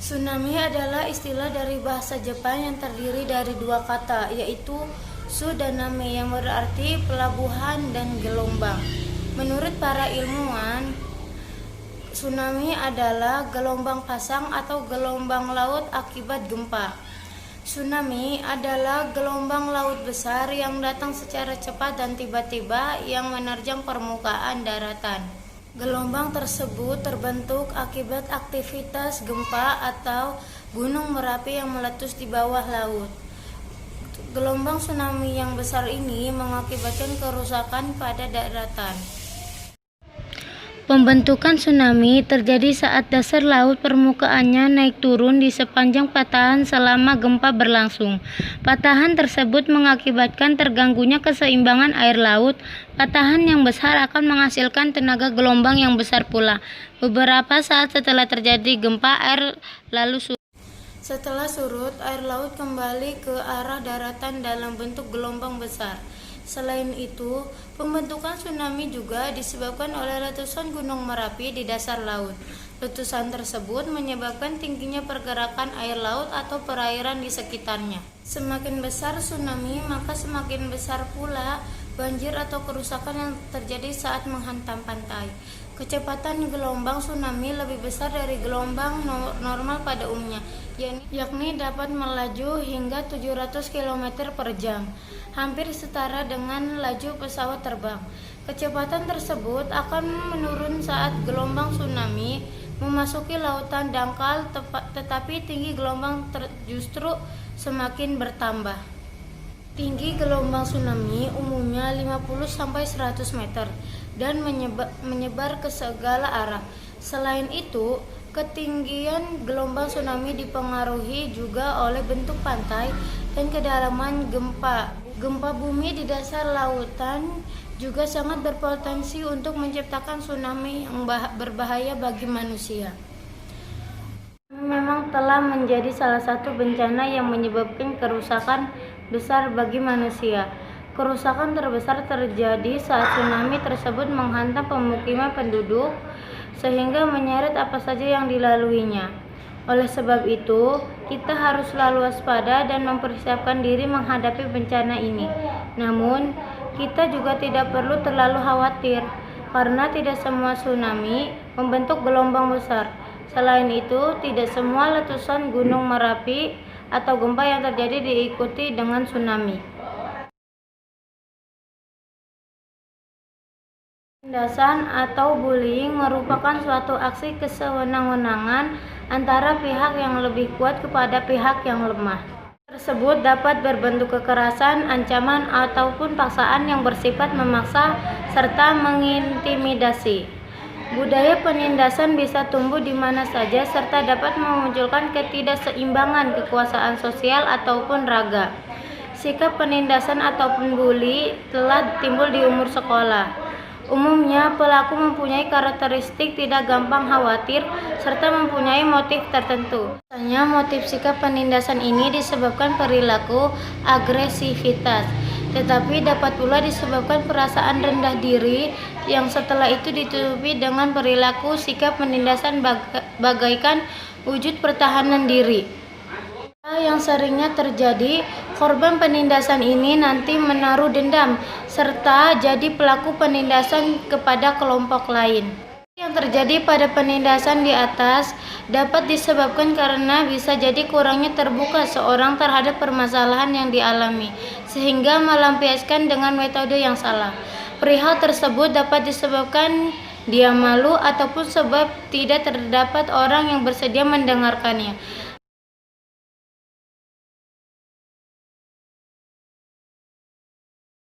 Tsunami adalah istilah dari bahasa Jepang yang terdiri dari dua kata, yaitu su dan name, yang berarti pelabuhan dan gelombang. Menurut para ilmuwan, tsunami adalah gelombang pasang atau gelombang laut akibat gempa. Tsunami adalah gelombang laut besar yang datang secara cepat dan tiba-tiba yang menerjang permukaan daratan. Gelombang tersebut terbentuk akibat aktivitas gempa atau gunung Merapi yang meletus di bawah laut. Gelombang tsunami yang besar ini mengakibatkan kerusakan pada daratan. Pembentukan tsunami terjadi saat dasar laut permukaannya naik turun di sepanjang patahan selama gempa berlangsung. Patahan tersebut mengakibatkan terganggunya keseimbangan air laut. Patahan yang besar akan menghasilkan tenaga gelombang yang besar pula. Beberapa saat setelah terjadi gempa, air lalu surut. Setelah surut, air laut kembali ke arah daratan dalam bentuk gelombang besar. Selain itu, pembentukan tsunami juga disebabkan oleh letusan Gunung Merapi di dasar laut. Letusan tersebut menyebabkan tingginya pergerakan air laut atau perairan di sekitarnya. Semakin besar tsunami, maka semakin besar pula banjir atau kerusakan yang terjadi saat menghantam pantai. Kecepatan gelombang tsunami lebih besar dari gelombang normal pada umumnya, yakni dapat melaju hingga 700 km per jam, hampir setara dengan laju pesawat terbang. Kecepatan tersebut akan menurun saat gelombang tsunami memasuki lautan dangkal, tetapi tinggi gelombang justru semakin bertambah. Tinggi gelombang tsunami umumnya 50-100 meter dan menyebar ke segala arah. Selain itu, ketinggian gelombang tsunami dipengaruhi juga oleh bentuk pantai dan kedalaman gempa. Gempa bumi di dasar lautan juga sangat berpotensi untuk menciptakan tsunami yang berbahaya bagi manusia. Memang telah menjadi salah satu bencana yang menyebabkan kerusakan besar bagi manusia. Kerusakan terbesar terjadi saat tsunami tersebut menghantam pemukiman penduduk sehingga menyeret apa saja yang dilaluinya. Oleh sebab itu, kita harus selalu waspada dan mempersiapkan diri menghadapi bencana ini. Namun, kita juga tidak perlu terlalu khawatir karena tidak semua tsunami membentuk gelombang besar. Selain itu, tidak semua letusan Gunung Merapi atau gempa yang terjadi diikuti dengan tsunami. Penindasan atau bullying merupakan suatu aksi kesewenang-wenangan antara pihak yang lebih kuat kepada pihak yang lemah. Tersebut dapat berbentuk kekerasan, ancaman, ataupun paksaan yang bersifat memaksa serta mengintimidasi. Budaya penindasan bisa tumbuh di mana saja serta dapat memunculkan ketidakseimbangan kekuasaan sosial ataupun raga. Sikap penindasan ataupun bully telah timbul di umur sekolah. Umumnya, pelaku mempunyai karakteristik tidak gampang khawatir serta mempunyai motif tertentu. Biasanya, motif sikap penindasan ini disebabkan perilaku agresivitas, tetapi dapat pula disebabkan perasaan rendah diri yang setelah itu ditutupi dengan perilaku sikap penindasan bagaikan wujud pertahanan diri. Yang seringnya terjadi, korban penindasan ini nanti menaruh dendam serta jadi pelaku penindasan kepada kelompok lain. Yang terjadi pada penindasan di atas dapat disebabkan karena bisa jadi kurangnya terbuka seorang terhadap permasalahan yang dialami, sehingga melampiaskan dengan metode yang salah. Perihal tersebut dapat disebabkan dia malu ataupun sebab tidak terdapat orang yang bersedia mendengarkannya.